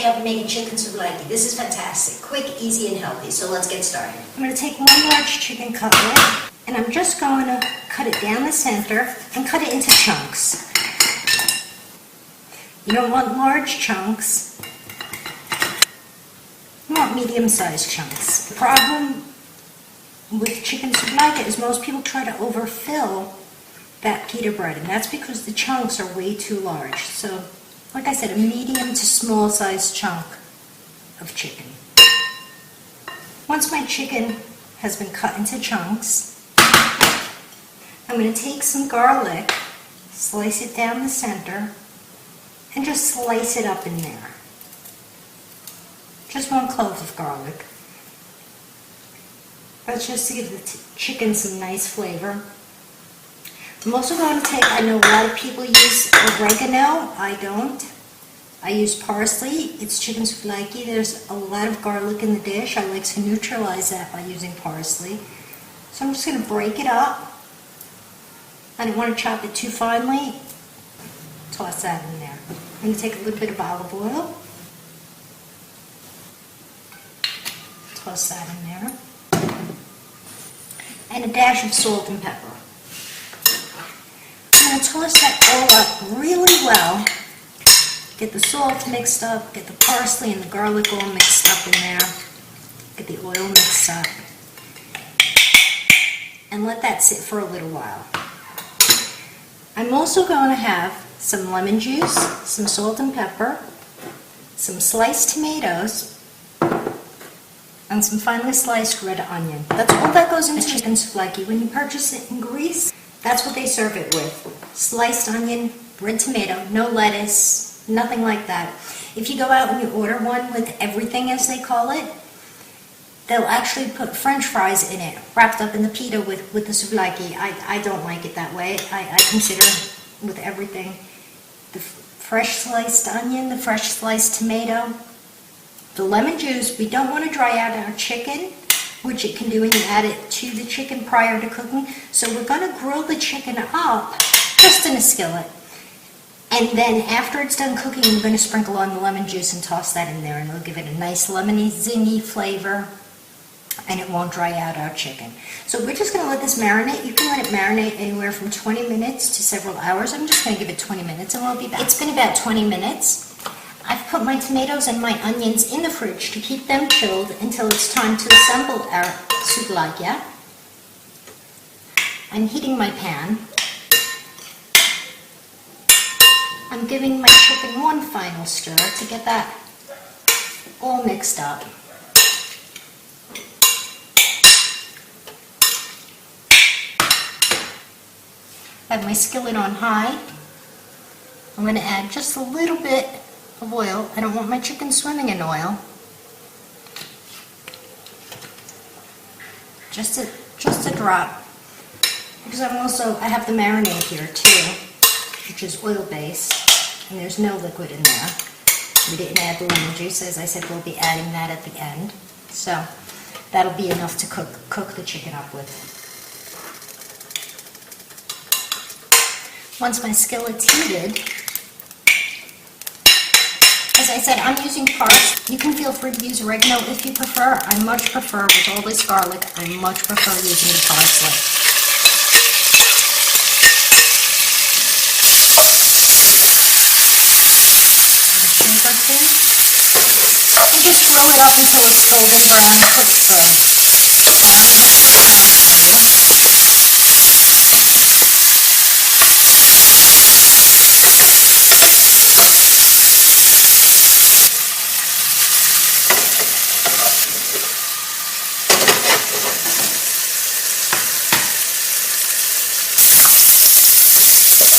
up making chicken souvlaki. This is fantastic. Quick, easy, and healthy. So let's get started. I'm going to take one large chicken cutlet, and I'm just going to cut it down the center and cut it into chunks. You don't want large chunks. You want medium-sized chunks. The problem with chicken souvlaki is most people try to overfill that pita bread, and that's because the chunks are way too large. So, like I said, a medium to small sized chunk of chicken. Once my chicken has been cut into chunks, I'm going to take some garlic, slice it down the center, and just slice it up in there. Just one clove of garlic. That's just to give the chicken some nice flavor. I'm also going to take, I know a lot of people use oregano, I don't. I use parsley. It's chicken souvlaki. There's a lot of garlic in the dish. I like to neutralize that by using parsley. So I'm just going to break it up. I don't want to chop it too finely. Toss that in there. I'm going to take a little bit of olive oil. Toss that in there. And a dash of salt and pepper. I'm going to toss that all up really well. Get the salt mixed up, get the parsley and the garlic all mixed up in there. Get the oil mixed up. And let that sit for a little while. I'm also going to have some lemon juice, some salt and pepper, some sliced tomatoes, and some finely sliced red onion. That's all that goes into chicken souvlaki. When you purchase it in Greece, that's what they serve it with. Sliced onion, red tomato, no lettuce, nothing like that. If you go out and you order one with everything, as they call it, they'll actually put French fries in it, wrapped up in the pita with the souvlaki. I don't like it that way. I consider with everything the fresh sliced onion, the fresh sliced tomato, the lemon juice. We don't want to dry out our chicken, which it can do when you add it to the chicken prior to cooking. So we're going to grill the chicken up just in a skillet. And then after it's done cooking, we're going to sprinkle on the lemon juice and toss that in there, and it'll give it a nice lemony, zingy flavor, and it won't dry out our chicken. So we're just going to let this marinate. You can let it marinate anywhere from 20 minutes to several hours. I'm just going to give it 20 minutes and we'll be back. It's been about 20 minutes. I've put my tomatoes and my onions in the fridge to keep them chilled until it's time to assemble our souvlakia. I'm heating my pan. I'm giving my chicken one final stir to get that all mixed up. I have my skillet on high. I'm going to add just a little bit of oil. I don't want my chicken swimming in oil. Just a drop. Because I have the marinade here too, which is oil-based, and there's no liquid in there. We didn't add the lemon juice. As I said, we'll be adding that at the end. So that'll be enough to cook the chicken up with. Once my skillet's heated, as I said, I'm using parsley. You can feel free to use oregano if you prefer. I much prefer, with all this garlic, I much prefer using the parsley. And just grill it up until it's golden brown. Cook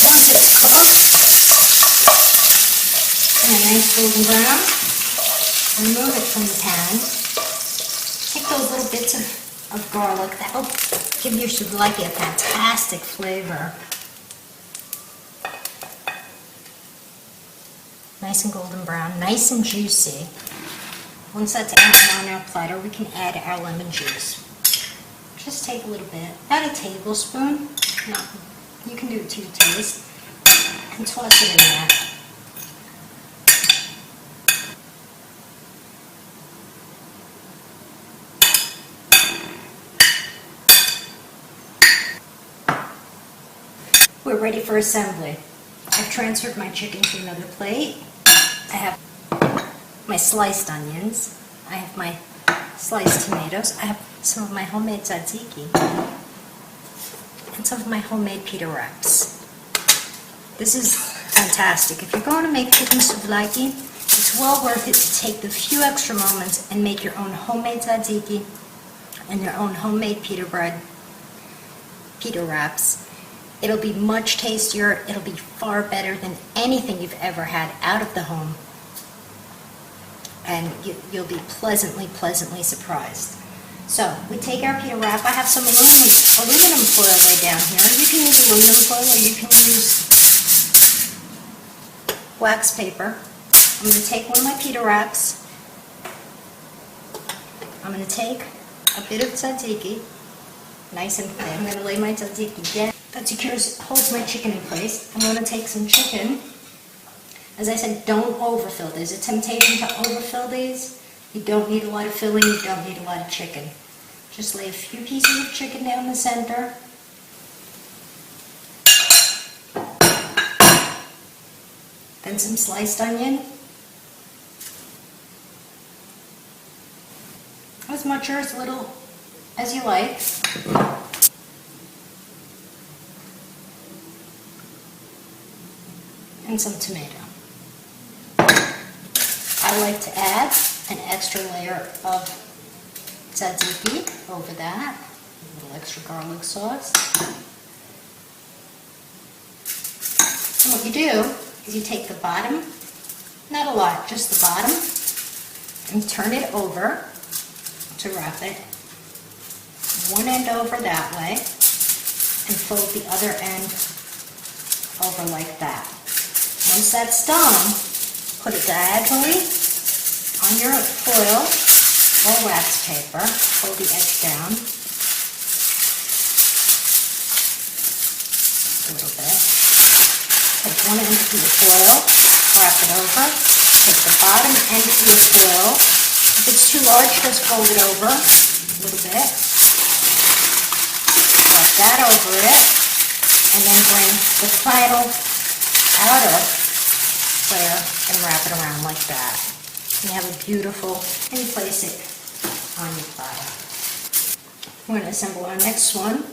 Once it's cooked and a nice golden brown, remove it from the pan. Take those little bits of garlic. That'll give your souvlaki a fantastic flavor. Nice and golden brown, nice and juicy. Once that's added on our platter, we can add our lemon juice. Just take a little bit, about a tablespoon. No, you can do it to your taste, and toss it in there. We're ready for assembly. I've transferred my chicken to another plate. I have my sliced onions. I have my sliced tomatoes. I have some of my homemade tzatziki and some of my homemade pita wraps. This is fantastic. If you're going to make chicken souvlaki, it's well worth it to take the few extra moments and make your own homemade tzatziki and your own homemade pita bread, pita wraps. It'll be much tastier. It'll be far better than anything you've ever had out of the home. And you'll be pleasantly surprised. So, we take our pita wrap. I have some aluminum foil way down here. You can use aluminum foil or you can use wax paper. I'm going to take one of my pita wraps. I'm going to take a bit of tzatziki, nice and thin. I'm going to lay my tzatziki down. That holds my chicken in place. I'm going to take some chicken. As I said, don't overfill. There's a temptation to overfill these. You don't need a lot of filling, you don't need a lot of chicken. Just lay a few pieces of chicken down the center. Then some sliced onion. As much or as little as you like. And some tomato. I like to add an extra layer of tzatziki over that, a little extra garlic sauce. And what you do is you take the bottom, not a lot, just the bottom, and turn it over to wrap it one end over that way and fold the other end over like that. Once that's done, put it diagonally on your foil or wax paper. Fold the edge down a little bit. Take one end of your foil, wrap it over. Take the bottom end of your foil. If it's too large, just fold it over a little bit. Wrap that over it, and then bring the final outer layer and wrap it around like that. And you have a beautiful, and you place it on your platter. We're going to assemble our next one.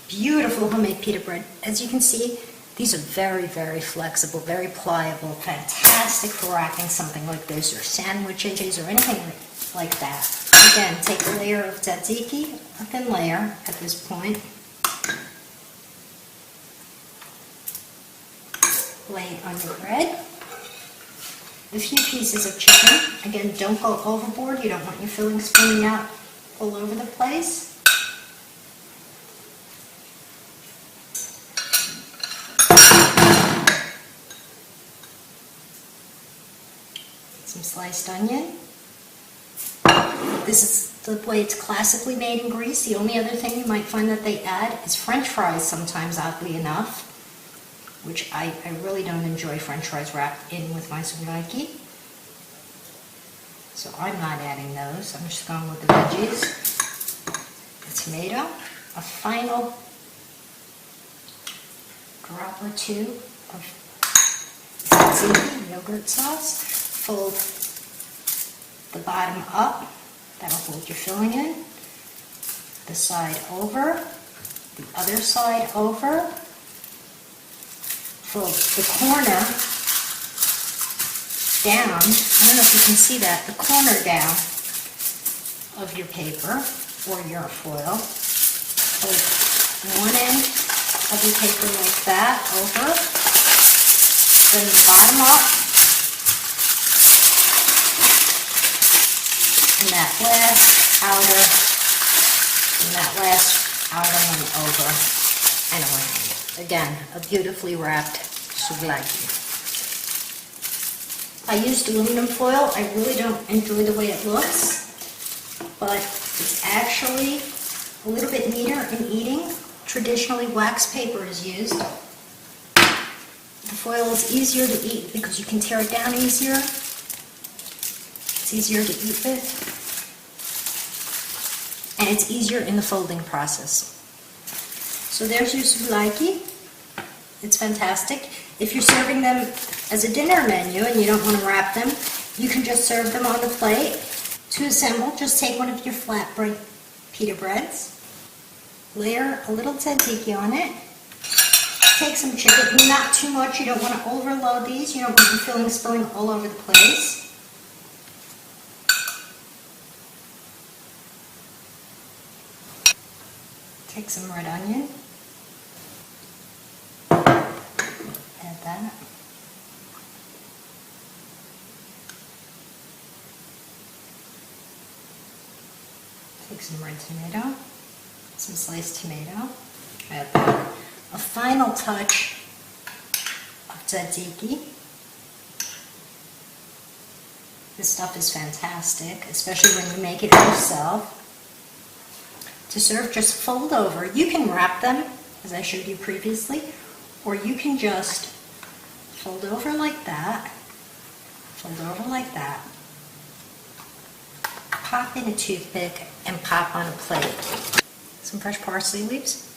Beautiful homemade pita bread. As you can see, these are very flexible, very pliable, fantastic for wrapping something like this, or sandwiches, or anything like that. Again, take a layer of tzatziki, a thin layer at this point. Lay it on your bread. A few pieces of chicken. Again, don't go overboard. You don't want your filling spilling out all over the place. Some sliced onion. This is the way it's classically made in Greece. The only other thing you might find that they add is French fries sometimes, oddly enough, which I really don't enjoy French fries wrapped in with my souvlaki. So I'm not adding those. I'm just going with the veggies. The tomato. A final drop or two of tzatziki, yogurt sauce. Fold the bottom up. That'll hold your filling in. The side over. The other side over. Fold the corner down. I don't know if you can see that. The corner down of your paper or your foil. Fold one end of your paper like that over. Then the bottom up. And that last outer one over and around. Again, a beautifully wrapped souvlaki. I used aluminum foil. I really don't enjoy the way it looks, but it's actually a little bit neater in eating. Traditionally, wax paper is used. The foil is easier to eat because you can tear it down easier. It's easier to eat with. And it's easier in the folding process. So there's your souvlaki. It's fantastic. If you're serving them as a dinner menu and you don't want to wrap them, you can just serve them on the plate. To assemble, just take one of your flatbread pita breads, layer a little tzatziki on it, take some chicken, not too much, you don't want to overload these, you don't want the filling spilling all over the place. Take some red onion, add that. Take some red tomato, some sliced tomato, add that. A final touch of tzatziki. This stuff is fantastic, especially when you make it yourself. To serve, just fold over. You can wrap them, as I showed you previously, or you can just fold over like that, fold over like that, pop in a toothpick, and pop on a plate. Some fresh parsley leaves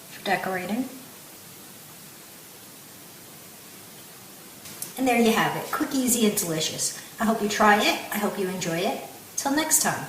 for decorating. And there you have it, quick, easy, and delicious. I hope you try it. I hope you enjoy it. Till next time.